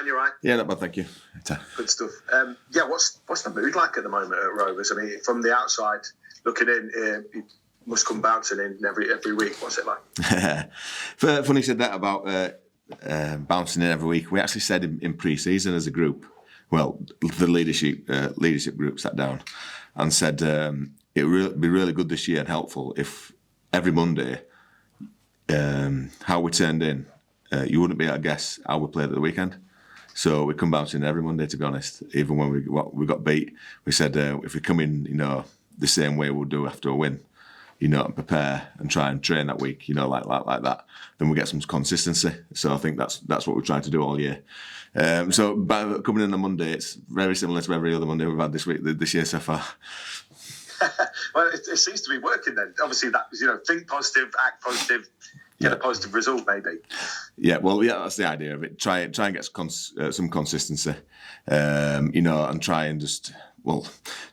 man, you're right. Yeah, not bad, thank you. Good stuff. What's the mood like at the moment at Rovers? I mean, from the outside looking in, you must come bouncing in every week. What's it like? Funny you said that about bouncing in every week. We actually said in pre-season as a group, well, the leadership group sat down and said it would be really good this year and helpful if every Monday, how we turned in, you wouldn't be able to guess how we played at the weekend. So we come bouncing in every Monday, to be honest. Even when we got beat, we said if we come in, the same way we'll do after a win, and prepare and try and train that week, like that, then we get some consistency. So I think that's what we're trying to do all year. So by coming in on Monday, it's very similar to every other Monday we've had this year so far. Well, it seems to be working then. Obviously, that think positive, act positive, get a positive result, maybe. Yeah, well, that's the idea of it. Try and get some consistency, and try and just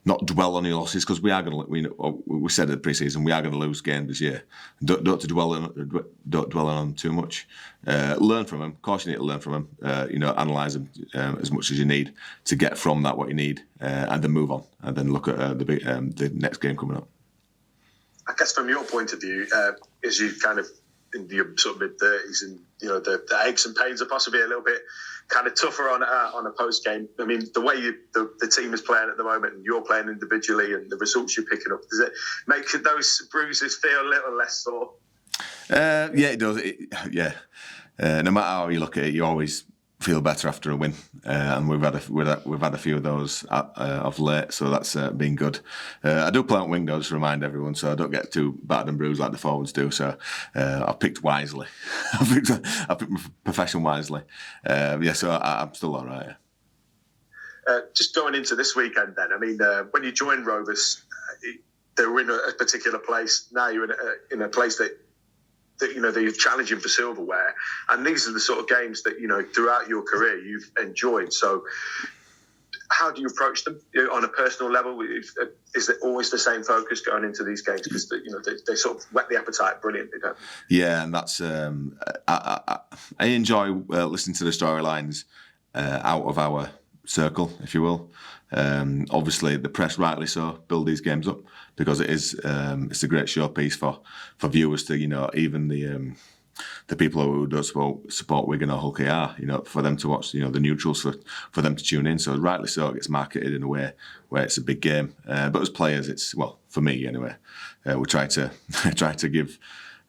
not dwell on your losses, because we are going to. We said at the pre-season we are going to lose games this year. Don't dwell on them too much. Learn from them. Of course, you need to learn from them. Analyse them as much as you need to get from that what you need, and then move on, and then look at the next game coming up. I guess from your point of view, as you kind of in your sort of mid-30s, and the aches and pains are possibly a little bit kind of tougher on a post game. I mean, the way the team is playing at the moment, and you're playing individually, and the results you're picking up, does it make those bruises feel a little less sore? Yeah, it does. No matter how you look at it, you always feel better after a win, and we've had a few of those of late, so that's been good. I do play on wing though, just to remind everyone, so I don't get too battered and bruised like the forwards do. So I've picked wisely. I've picked my profession wisely. So I'm still all right. Just going into this weekend, then. I mean, when you joined Rovers, they were in a particular place. Now you're in a place that you're challenging for silverware, and these are the sort of games that throughout your career you've enjoyed. So, how do you approach them on a personal level? Is it always the same focus going into these games, because they sort of whet the appetite brilliantly, don't they? Yeah, and that's I enjoy listening to the storylines out of our circle, if you will. Obviously, the press, rightly so, build these games up, because it's a great showpiece for viewers to even the people who don't support Wigan or Hull KR, for them to watch, the neutrals, for them to tune in. So rightly so, it gets marketed in a way where it's a big game. But as players, it's, for me anyway, we try to give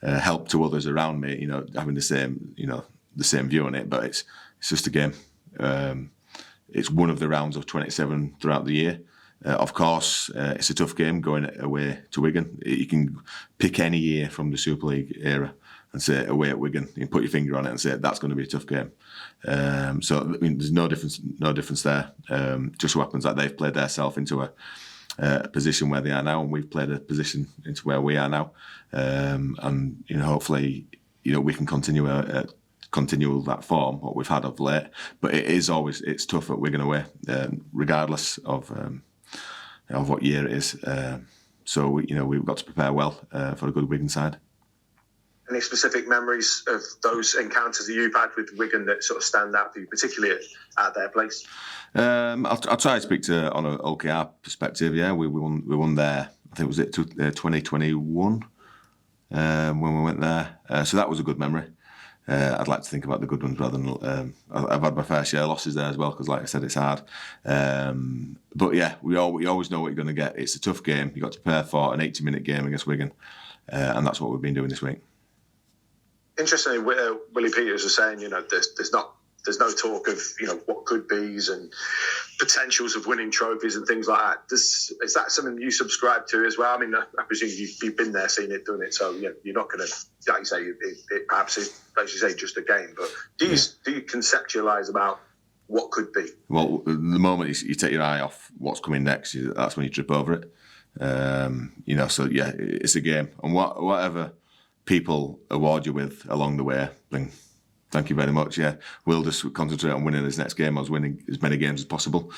help to others around me, having the same view on it. But it's just a game. It's one of the rounds of 27 throughout the year. Of course, it's a tough game going away to Wigan. You can pick any year from the Super League era and say away at Wigan. You can put your finger on it and say that's going to be a tough game. So I mean, there's no difference there. Just so happens that they've played themselves into a position where they are now, and we've played a position into where we are now. And hopefully, we can continue that form what we've had of late. But it's tough at Wigan away, regardless of what year it is. So we've got to prepare well for a good Wigan side. Any specific memories of those encounters that you've had with Wigan that sort of stand out for you, particularly at their place? I'll try to speak to on an OKR perspective. Yeah, we won there. I think it was 2021 when we went there. So that was a good memory. I'd like to think about the good ones rather than I've had my fair share of losses there as well, because like I said, it's hard. But yeah, we always know what you're going to get. It's a tough game. You've got to prepare for an 80-minute game against Wigan, and that's what we've been doing this week. Interestingly, Willie Peters was saying, there's no talk of what could be's and potentials of winning trophies and things like that. Is that something you subscribe to as well? I mean, I presume you've been there, seen it, done it, so you're not going to, like you say, it perhaps is, as you say, just a game. But do you conceptualise about what could be? Well, the moment you take your eye off what's coming next, that's when you trip over it. So yeah, it's a game, and whatever people award you with along the way, then thank you very much. Yeah, we'll just concentrate on winning this next game. I was winning as many games as possible.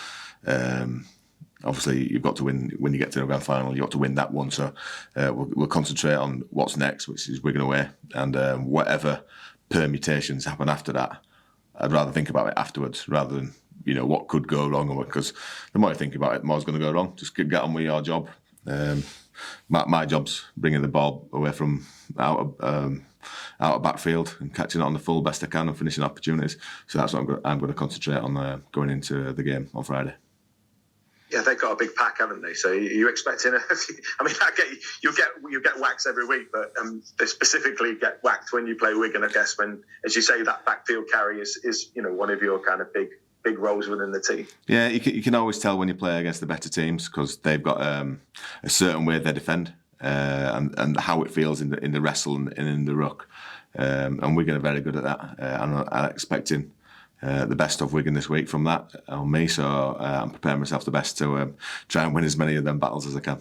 Obviously, you've got to win when you get to the grand final. You've got to win that one. So we'll concentrate on what's next, which is Wigan away, and whatever permutations happen after that, I'd rather think about it afterwards rather than what could go wrong, because the more you think about it, the more it's going to go wrong. Just get on with your job. My job's bringing the ball away from out of backfield and catching it on the full best I can and finishing opportunities. So that's what I'm going to concentrate on going into the game on Friday. Yeah, they've got a big pack, haven't they? So you're expecting you'll get whacked every week, but they specifically get whacked when you play Wigan, I guess, when, as you say, that backfield carry is one of your kind of big roles within the team. Yeah, you can always tell when you play against the better teams because they've got a certain way they defend and how it feels in the wrestle and in the ruck. And Wigan are very good at that. I'm expecting the best of Wigan this week from that on me, so I'm preparing myself the best to try and win as many of them battles as I can.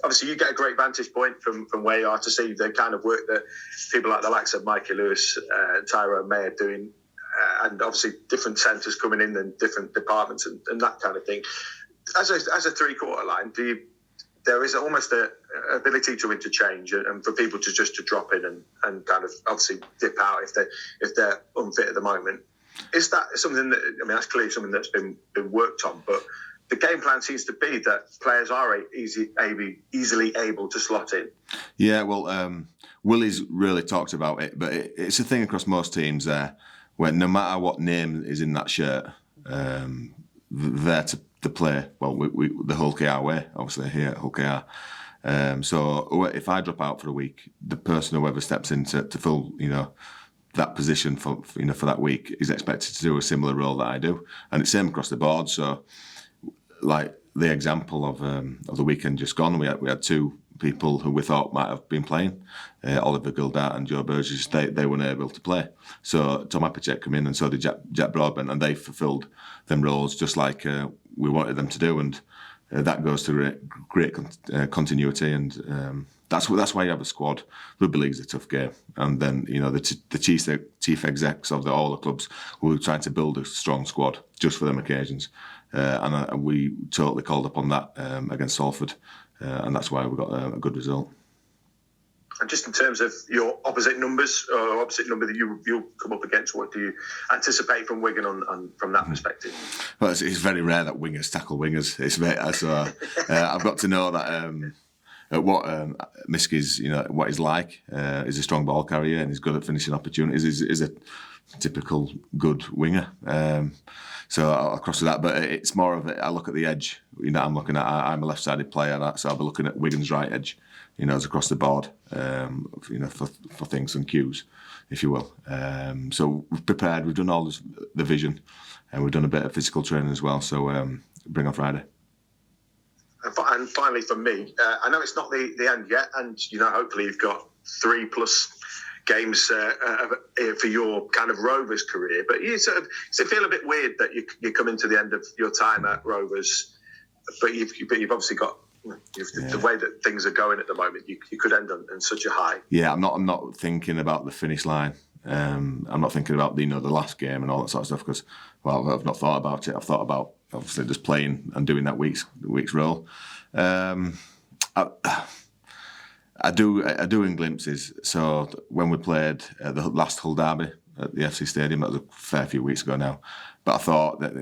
Obviously, you get a great vantage point from where you are to see the kind of work that people like the likes of Mikey Lewis and Tyrone May are doing, and obviously different centres coming in and different departments and that kind of thing. As a three-quarter line, there is almost an ability to interchange and for people to drop in and kind of obviously dip out if they're unfit at the moment. Is that something that, that's clearly something that's been worked on, but the game plan seems to be that players are easily able to slot in. Yeah, well, Willie's really talked about it, but it's a thing across most teams there where no matter what name is in that shirt, they're to play, well, we the Hull KR way, obviously, here at Hull KR. So if I drop out for a week, the person, whoever steps in to fill, that position for that week is expected to do a similar role that I do. And it's same across the board. So, like the example of the weekend just gone, we had two people who we thought might have been playing, Oliver Gildart and Joe Burgess. They weren't able to play. So Tom Apicek come in and so did Jack Broadbent, and they fulfilled them roles just like we wanted them to do, and that goes to great continuity, and that's why you have a squad. Rugby league's a tough game, and then the chief execs of all the clubs were trying to build a strong squad just for them occasions, and we totally called upon that against Salford, and that's why we got a good result. And just in terms of your opposite numbers, or opposite number that you'll come up against, what do you anticipate from Wigan from that perspective? Well, it's very rare that wingers tackle wingers. I've got to know that what Miski's, what he's like. He's a strong ball carrier and he's good at finishing opportunities. He's a typical good winger. So I'll cross to that, but it's more of I look at the edge. I'm looking at. I'm a left-sided player, so I'll be looking at Wigan's right edge. As across the board, for things and cues, if you will. So we've prepared. We've done all the vision, and we've done a bit of physical training as well. So bring on Friday. And finally, for me, I know it's not the end yet, and hopefully you've got 3+ games for your kind of Rovers career. But does it feel a bit weird that you come into the end of your time at Rovers, but you've obviously got. The way that things are going at the moment, you could end on such a high. Yeah, I'm not thinking about the finish line. I'm not thinking about the last game and all that sort of stuff because, I've not thought about it. I've thought about obviously just playing and doing that week's role. I do in glimpses. So when we played the last Hull derby at the FC Stadium, that was a fair few weeks ago now. But I thought that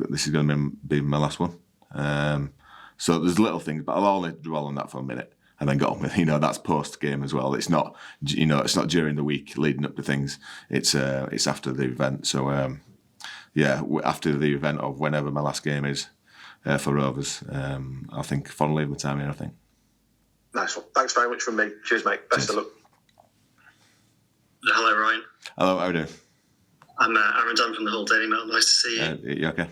this is going to be my last one. So there's little things, but I'll only dwell on that for a minute and then go on with, that's post-game as well. It's not, it's not during the week leading up to things. It's after the event. So, after the event of whenever my last game is for Rovers, I think fondly of my time here, I think. Nice one. Thanks very much from me. Cheers, mate. Best of luck. Hello, Ryan. Hello, how are you doing? I'm Aaron Dunn from the Hull Daily Mail. Nice to see you. You okay?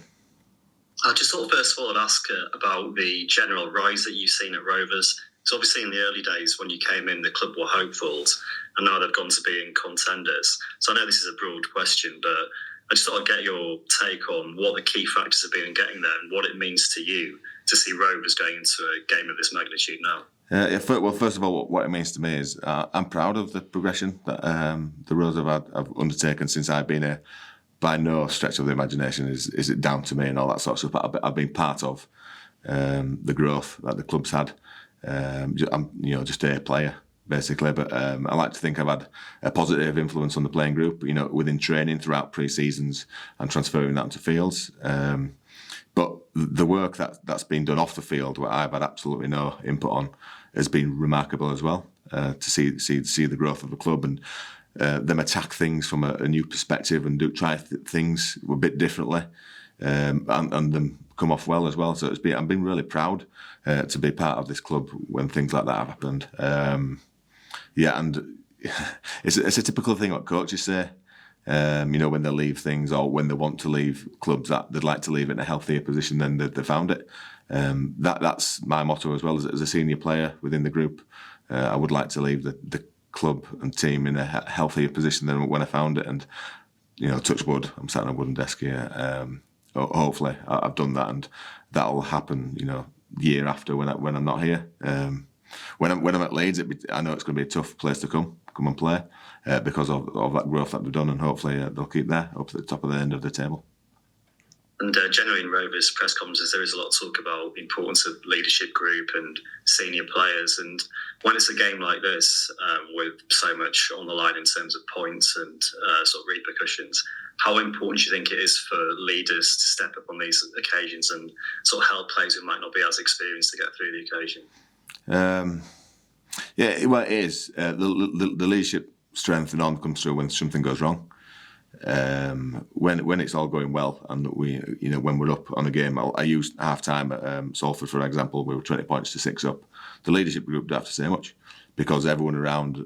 I just thought first of all I'd ask about the general rise that you've seen at Rovers. So obviously in the early days when you came in, the club were hopefuls, and now they've gone to being contenders. So I know this is a broad question, but I just thought I'd get your take on what the key factors have been in getting there and what it means to you to see Rovers going into a game of this magnitude now. First of all, what it means to me is I'm proud of the progression that the Rovers have undertaken since I've been here. By no stretch of the imagination is it down to me and all that sort of stuff. But I've been part of the growth that the club's had. I'm just a player, basically. But I like to think I've had a positive influence on the playing group, within training throughout pre-seasons and transferring that into fields. But the work that's been done off the field, where I've had absolutely no input on, has been remarkable as well. To see the growth of the club and them attack things from a new perspective and try things a bit differently, and them come off well as well. So I've been really proud to be part of this club when things like that have happened. And it's a typical thing what coaches say. When they leave things or when they want to leave clubs, that they'd like to leave it in a healthier position than they found it. That's my motto as well as a senior player within the group. I would like to leave the club and team in a healthier position than when I found it. And, touch wood, I'm sat on a wooden desk here. Hopefully I've done that, and that'll happen, year after when I'm not here. When I'm at Leeds, I know it's going to be a tough place to come and play because of that growth that we've done, and hopefully they'll keep there up at the top of the end of the table. And generally in Rovers press conferences, there is a lot of talk about the importance of leadership group and senior players. And when it's a game like this, with so much on the line in terms of points and sort of repercussions, how important do you think it is for leaders to step up on these occasions and sort of help players who might not be as experienced to get through the occasion? Well, it is. The leadership strength and on comes through when something goes wrong. When it's all going well and when we're up on a game, I used half time at Salford, for example. We were 20 points to 6 up. The leadership group don't have to say much because everyone around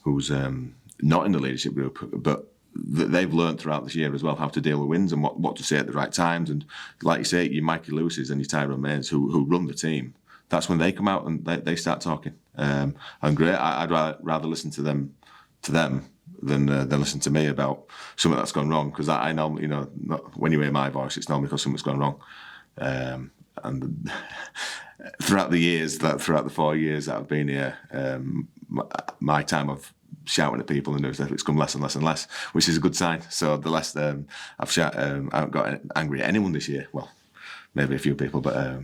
who's not in the leadership group, but they've learned throughout this year as well how to deal with wins and what to say at the right times. And like you say, your Mikey Lewises and your Tyrone Mains who run the team, that's when they come out and they start talking. And great, I'd rather listen to them than listen to me about something that's gone wrong, because I normally, when you hear my voice, it's normally because something's gone wrong. And throughout the 4 years that I've been here, my time of shouting at people and it's come less and less and less, which is a good sign. So the less I've shouted, I haven't got angry at anyone this year. Well, maybe a few people, but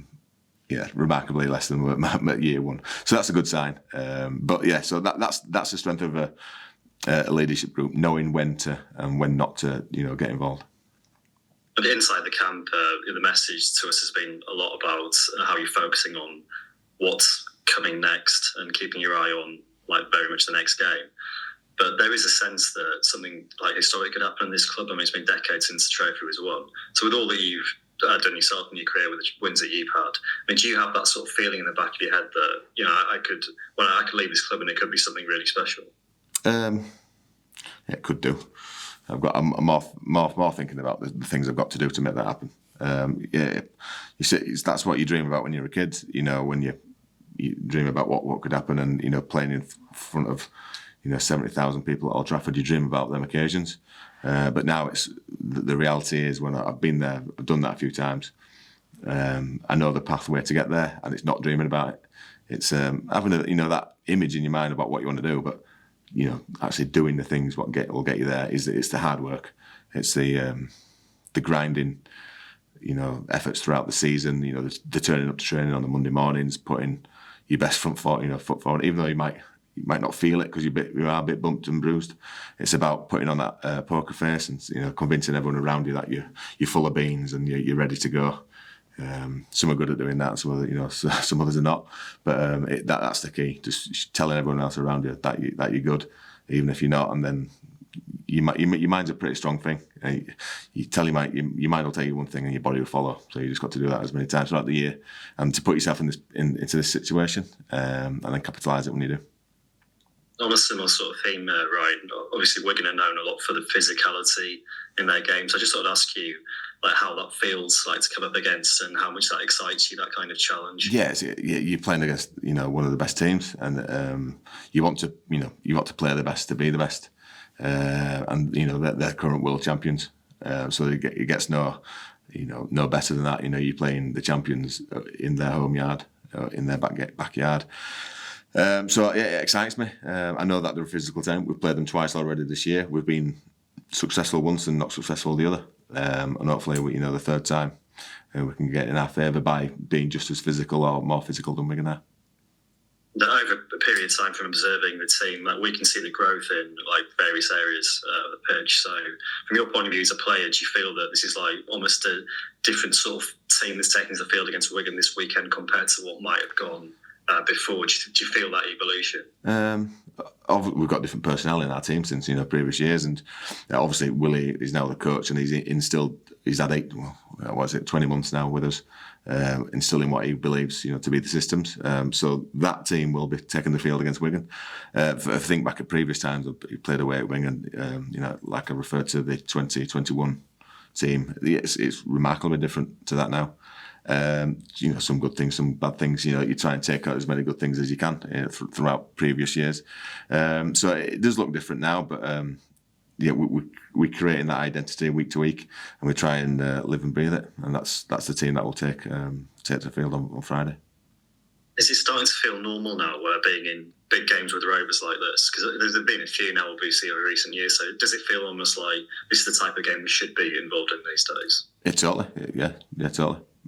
remarkably less than at year one. So that's a good sign. So that's the strength of a leadership group, knowing when to and when not to, get involved. But inside the camp, the message to us has been a lot about how you're focusing on what's coming next and keeping your eye on very much the next game. But there is a sense that something historic could happen in this club. I mean, it's been decades since the trophy was won. So with all that you've done yourself in your career with the wins that you've had, I mean, do you have that sort of feeling in the back of your head that I could leave this club and it could be something really special? It could do. I'm more thinking about the things I've got to do to make that happen. You see, that's what you dream about when you're a kid. When you dream about what could happen, and playing in front of 70,000 people at Old Trafford, you dream about them occasions. But now it's the reality is when I've been there, I've done that a few times. I know the pathway to get there, and it's not dreaming about it. It's having that image in your mind about what you want to do, but actually doing the things will get you there. It's the hard work. It's the grinding, efforts throughout the season. The turning up to training on the Monday mornings, putting your best foot forward, even though you might not feel it because you are a bit bumped and bruised. It's about putting on that poker face and convincing everyone around you that you're full of beans and you're ready to go. Some are good at doing that, some others are not. But that's the key. Just telling everyone else around you that you're good, even if you're not. And then your mind's a pretty strong thing. You tell your mind will tell you one thing, and your body will follow. So you just got to do that as many times throughout the year, and to put yourself into this situation, and then capitalise it when you do. On a similar sort of theme, Ryan, obviously Wigan are known a lot for the physicality in their games. I just thought I'd ask you how that feels like to come up against and how much that excites you, that kind of challenge. Yeah, you're playing against one of the best teams, and you want to play the best to be the best, and they're current world champions, so it gets no better than that. You're playing the champions in their home yard, in their backyard. So it excites me. I know that they're a physical team. We've played them twice already this year. We've been successful once and not successful the other. And hopefully, the third time we can get in our favour by being just as physical or more physical than Wigan are. that over a period of time from observing the team, like we can see the growth in like various areas of the pitch. So from your point of view as a player, do you feel that this is like almost a different sort of team that's taking to the field against Wigan this weekend compared to what might have gone before? Do you feel that evolution? We've got different personnel in our team since previous years, and obviously Willie is now the coach, and he's had 20 months now with us, instilling what he believes to be the systems. So that team will be taking the field against Wigan. If I think back at previous times he played away at Wigan, like I referred to the 2021 team, it's remarkably different to that now. Some good things, some bad things. You try and take out as many good things as you can throughout previous years. So it does look different now, but we're creating that identity week to week, and we try and live and breathe it. And that's the team that will take to the field on Friday. Is it starting to feel normal now, being in big games with Rovers like this? Because there's been a few now, obviously, over recent years. So does it feel almost like this is the type of game we should be involved in these days? Totally.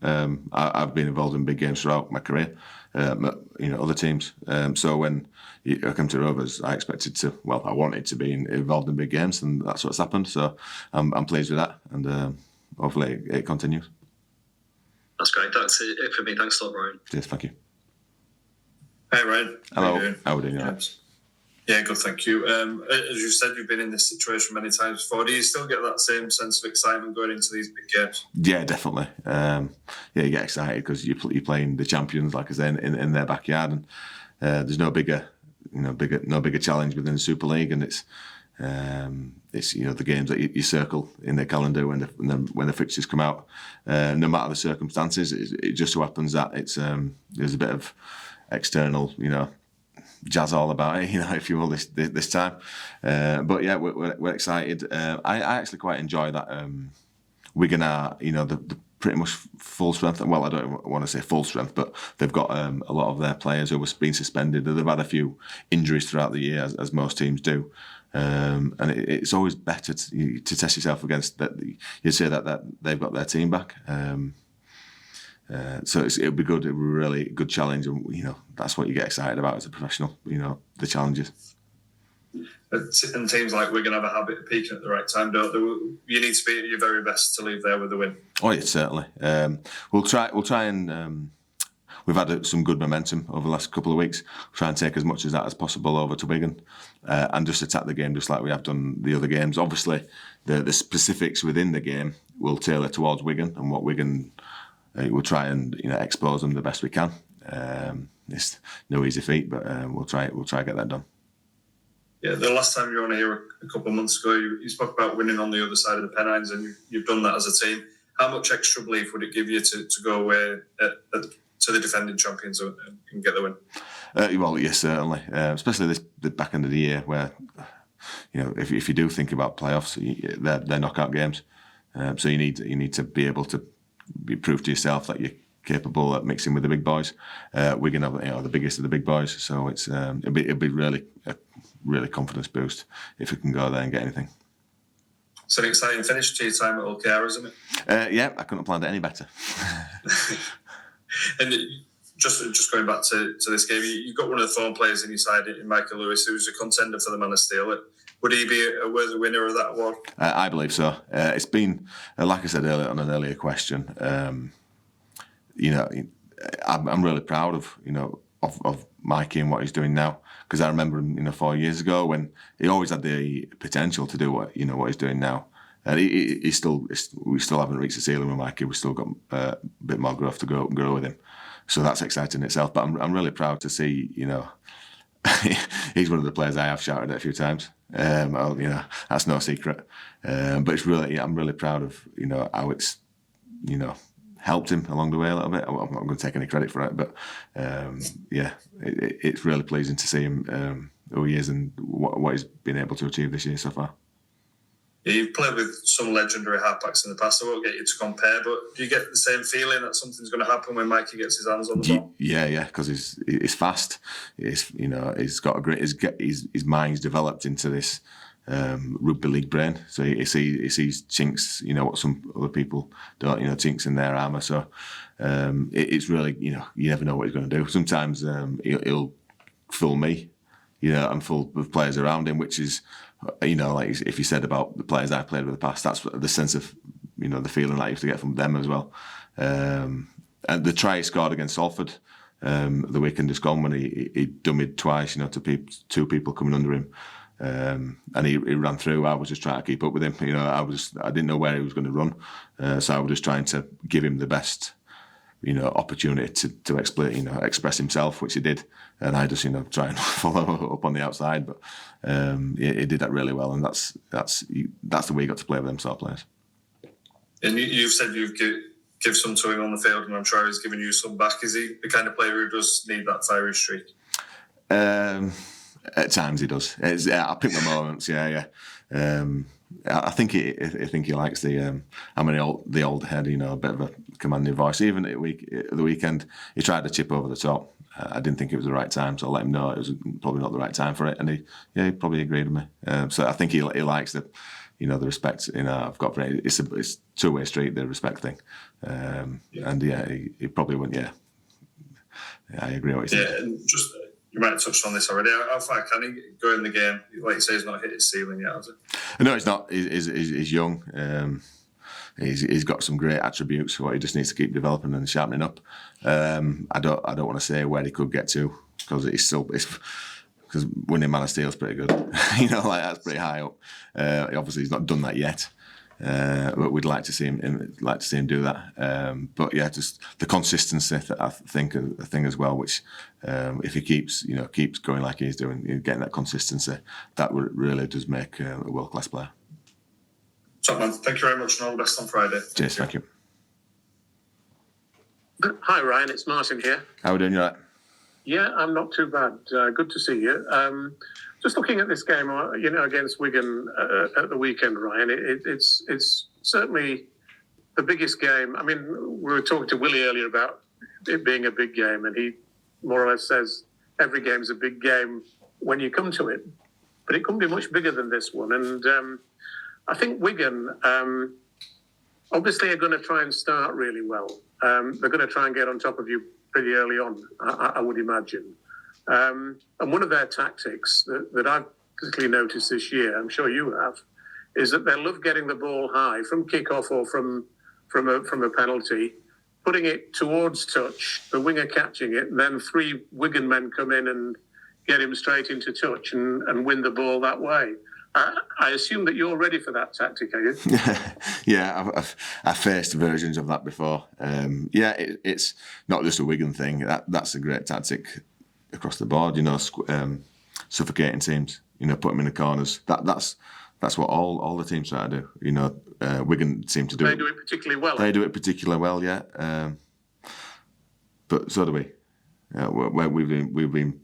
I've been involved in big games throughout my career, other teams. So when I came to Rovers, I wanted to be involved in big games, and that's what's happened. So I'm pleased with that, and hopefully it continues. That's great. That's it for me. Thanks a lot, Ryan. Cheers, thank you. Hey, Ryan. Hello. How are you doing? Yeah, good, thank you. As you said, you've been in this situation many times before. Do you still get that same sense of excitement going into these big games? Yeah, definitely. You get excited because you're playing the champions, like I say, in their backyard, and there's no bigger challenge within the Super League, and it's the games that you circle in their calendar when the fixtures come out. No matter the circumstances, it just so happens that there's a bit of external, jazz all about it, if you will, this time. But yeah, we're excited. I actually quite enjoy that Wigan are, the pretty much full strength. Well, I don't want to say full strength, but they've got a lot of their players who have been suspended. They've had a few injuries throughout the year, as most teams do. And it's always better to test yourself against that. You say that they've got their team back. So it'll be good. It'll be a really good challenge, and that's what you get excited about as a professional. The challenges. And teams like Wigan have a habit of peaking at the right time, don't they? You need to be at your very best to leave there with the win. Oh, yeah, certainly. We'll try and. We've had some good momentum over the last couple of weeks. We'll try and take as much of that as possible over to Wigan, and just attack the game just like we have done the other games. Obviously, the specifics within the game will tailor towards Wigan and what Wigan. We'll try and expose them the best we can. It's no easy feat, but we'll try to get that done. Yeah, the last time you were on here a couple of months ago, you spoke about winning on the other side of the Pennines, and you've done that as a team. How much extra belief would it give you to go away to the defending champions and get the win? Well, yes, certainly. Especially the back end of the year, where if you do think about playoffs, they're knockout games. So you need to be able to prove to yourself that you're capable at mixing with the big boys. Wigan are the biggest of the big boys, so it'd be really a really confidence boost if we can go there and get anything. It's an exciting finish to your time at OKR, isn't it? Yeah, I couldn't have planned it any better. And just going back to this game, you've got one of the form players in your side in Michael Lewis, who's a contender for the Man of Steel. Would he be a worthy winner of that award? I believe so. It's been, like I said earlier on an earlier question, I'm really proud of Mikey and what he's doing now, because I remember him 4 years ago when he always had the potential to do what he's doing now. And we still haven't reached the ceiling with Mikey. We've still got a bit more growth to grow with him. So that's exciting in itself. But I'm really proud to see, he's one of the players I have shouted at a few times. That's no secret. But it's really, I'm really proud of, how it's, helped him along the way a little bit. I'm not going to take any credit for it, but it's really pleasing to see him who he is and what he's been able to achieve this year so far. Yeah, you've played with some legendary halfbacks in the past. I won't get you to compare, but do you get the same feeling that something's going to happen when Mikey gets his hands on the ball? Yeah, because he's fast. He's got a great. His mind's developed into this rugby league brain. So he sees chinks. What some other people don't. Chinks in their armour. So it's really you never know what he's going to do. Sometimes he'll full me, and full of players around him, which is, like if you said about the players I played with in the past, that's the sense of, the feeling that you have to get from them as well. And the try he scored against Salford the weekend just gone, when he dummied twice, to two people coming under him. And he ran through. I was just trying to keep up with him. I didn't know where he was going to run, so I was just trying to give him the best, opportunity to express himself, which he did. And I just, try and follow up on the outside. But he did that really well, and that's the way you got to play with them sort of players. And you've said you've give some to him on the field, and I'm sure he's giving you some back. Is he the kind of player who does need that fiery streak? At times he does. I pick my moments. Yeah. I think he likes the old head. A bit of a commanding voice. Even at the weekend, he tried to chip over the top. I didn't think it was the right time, so I let him know it was probably not the right time for it, and he probably agreed with me. So I think he likes the respect. I've got for it. It's a two-way street, the respect thing. And he probably wouldn't. Yeah, I agree with what you said. Yeah, and just. You might have touched on this already. How far can he go in the game? Like you say, he's not hit his ceiling yet, has he? No, he's not. He's young. He's got some great attributes. What he just needs to keep developing and sharpening up. I don't want to say where he could get to, because because winning Man of Steel is pretty good. That's pretty high up. Obviously, he's not done that yet. But we'd like to see him do that. But yeah, just the consistency, I think, a thing as well. Which, if he keeps going like he's doing, getting that consistency, that really does make a world class player. Top man, thank you very much, and all the best on Friday. Cheers, thank you. Hi Ryan, it's Martin here. How are we doing? You all right? Yeah, I'm not too bad. Good to see you. Just looking at this game, against Wigan at the weekend, Ryan, it's certainly the biggest game. I mean, we were talking to Willie earlier about it being a big game, and he more or less says every game's a big game when you come to it. But it couldn't be much bigger than this one. And I think Wigan, obviously, are going to try and start really well. They're going to try and get on top of you pretty early on, I would imagine. And one of their tactics that I've particularly noticed this year, I'm sure you have, is that they love getting the ball high from kick-off or from a penalty, putting it towards touch, the winger catching it, and then three Wigan men come in and get him straight into touch and win the ball that way. I assume that you're ready for that tactic, are you? Yeah, I've faced versions of that before. It's not just a Wigan thing. That's a great tactic across the board. Suffocating teams. Put them in the corners. That's what all the teams try to do. Wigan seem to do. They do it particularly well. They do it particularly well, yeah. But so do we. We've been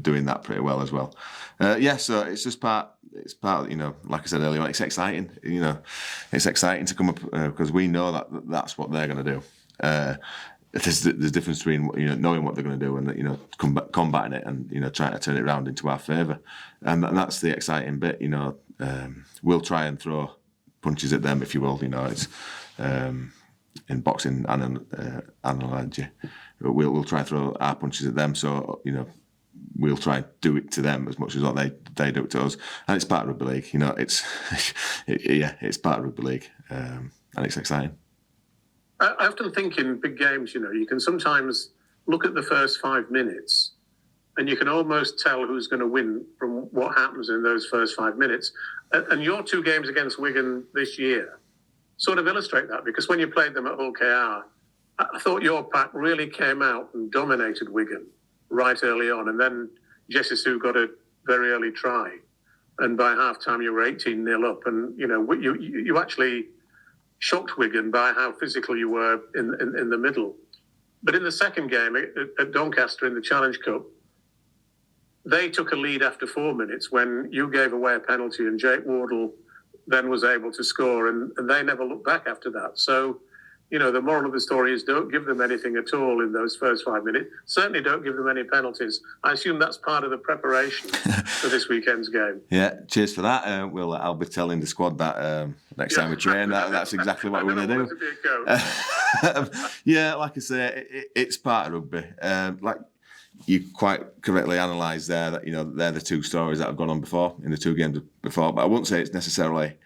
doing that pretty well as well. So it's just part. It's part. Like I said earlier, it's exciting. It's exciting to come up because we know that's what they're going to do. There's difference between knowing what they're going to do and combating it and trying to turn it around into our favour, and that's the exciting bit. We'll try and throw punches at them, if you will. It's in boxing analogy. We'll try and throw our punches at them. So we'll try and do it to them as much as what they do it to us, and it's part of rugby league. It's part of rugby league, and it's exciting. I often think in big games, you can sometimes look at the first 5 minutes and you can almost tell who's going to win from what happens in those first 5 minutes. And your two games against Wigan this year sort of illustrate that, because when you played them at Hull KR, I thought your pack really came out and dominated Wigan right early on. And then Jesse Sue got a very early try. And by half-time, you were 18-0 up. And, you actually shocked Wigan by how physical you were in the middle. But in the second game at Doncaster in the Challenge Cup, they took a lead after 4 minutes when you gave away a penalty and Jake Wardle then was able to score, and they never looked back after that. So, the moral of the story is don't give them anything at all in those first 5 minutes. Certainly don't give them any penalties. I assume that's part of the preparation for this weekend's game. Yeah, cheers for that. I'll be telling the squad that next time we train. That's exactly what we're going to do. Yeah, like I say, it's part of rugby. you quite correctly analysed there that they're the two stories that have gone on before in the two games before. But I wouldn't say it's necessarily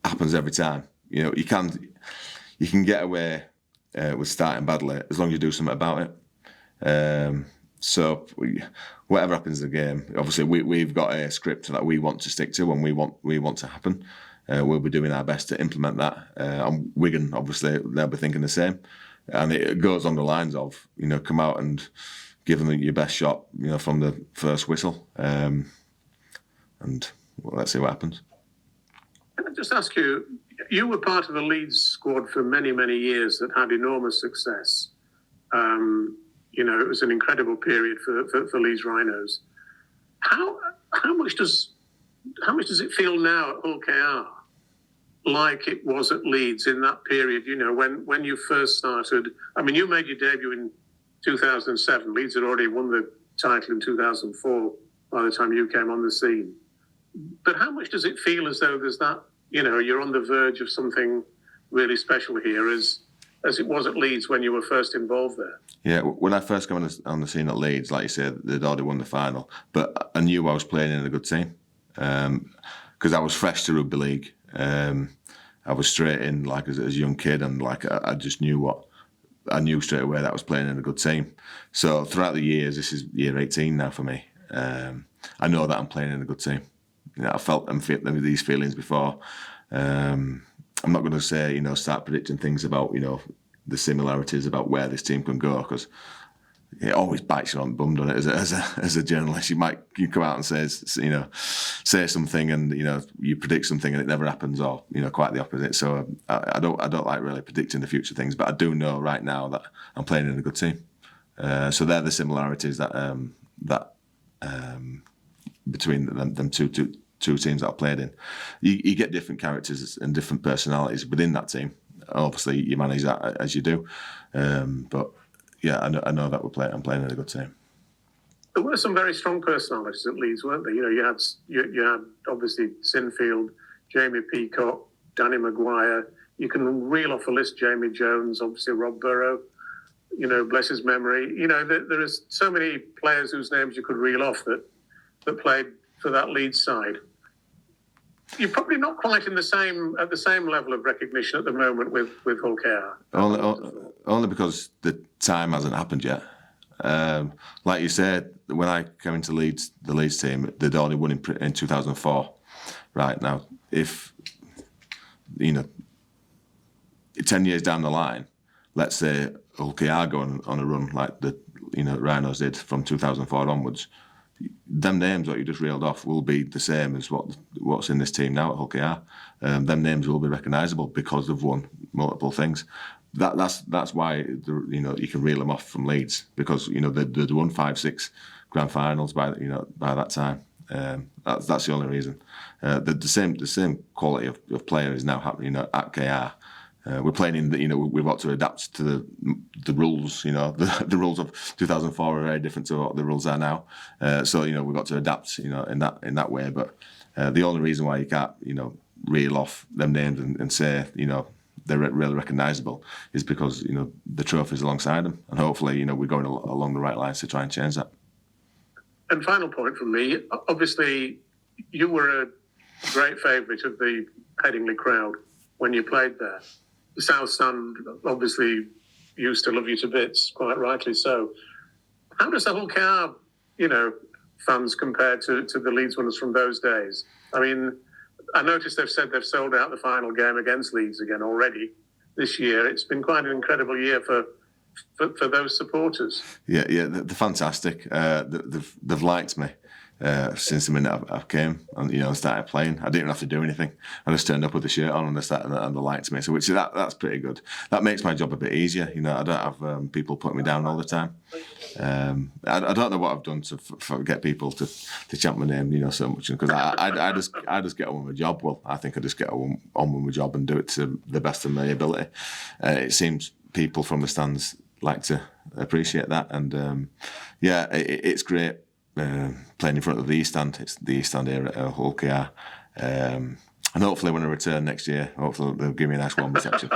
happens every time. You can get away with starting badly as long as you do something about it. So whatever happens in the game, obviously we've got a script that we want to stick to and we want to happen. We'll be doing our best to implement that. And Wigan, obviously, they'll be thinking the same. And it goes on the lines of, come out and give them your best shot, from the first whistle. And let's see what happens. Can I just ask you, you were part of the Leeds squad for many, many years that had enormous success. It was an incredible period for Leeds Rhinos. How much does it feel now at Hull KR like it was at Leeds in that period? When you first started. I mean, you made your debut in 2007. Leeds had already won the title in 2004 by the time you came on the scene. But how much does it feel as though there's that, you're on the verge of something really special here as it was at Leeds when you were first involved there? Yeah, when I first came on the scene at Leeds, like you said, they'd already won the final. But I knew I was playing in a good team because I was fresh to rugby league. I was straight in as a young kid, and I just knew I knew straight away that I was playing in a good team. So throughout the years, this is year 18 now for me. I know that I'm playing in a good team. I felt these feelings before. I'm not going to say, start predicting things about, the similarities about where this team can go, because it always bites you on the bum, doesn't it? As a journalist, you come out and say something, and you predict something and it never happens, or quite the opposite. So I don't like really predicting the future things, but I do know right now that I'm playing in a good team. So they're the similarities that between them two teams that I've played in. You get different characters and different personalities within that team. Obviously, you manage that as you do, but yeah, I know that I'm playing in a good team. There were some very strong personalities at Leeds, weren't there? You had obviously Sinfield, Jamie Peacock, Danny Maguire. You can reel off a list: Jamie Jones, obviously Rob Burrow. Bless his memory. There is so many players whose names you could reel off that played for that Leeds side. You're probably not quite at the same level of recognition at the moment with Hull KR. Only because the time hasn't happened yet. Like you said, when I came into the Leeds team, they'd only won in 2004. Right now, if 10 years down the line, let's say Hull KR go on a run like the Rhinos did from 2004 onwards, them names that you just reeled off will be the same as what's in this team now at Hull KR. Them names will be recognisable because they've won multiple things. That's why you can reel them off from Leeds, because they'd won 5-6 grand finals by that time. That's the only reason. The same quality of player is now happening at KR. We're playing in we've got to adapt to the rules. The rules of 2004 are very different to what the rules are now. So we've got to adapt. In that way. But the only reason why you can't reel off them names and say they're really recognisable is because the trophy's alongside them, and hopefully we're going along the right lines to try and change that. And final point from me: obviously, you were a great favourite of the Headingley crowd when you played there. The South Stand obviously used to love you to bits, quite rightly so. How does the Hull KR, fans compare to the Leeds ones from those days? I mean, I noticed they've said they've sold out the final game against Leeds again already this year. It's been quite an incredible year for those supporters. Yeah, they're fantastic. They've liked me since the minute I came and started playing. I didn't even have to do anything. I just turned up with the shirt on and they liked me. So that's pretty good. That makes my job a bit easier. I don't have people putting me down all the time. I don't know what I've done to get people to chant my name, so much, because I just get on with my job. Well, I think I just get on with my job and do it to the best of my ability. It seems people from the stands like to appreciate that, and it's great. Playing in front of the East Stand. It's the East Stand here at Hull KR. And hopefully when I return next year, hopefully they'll give me a nice warm reception.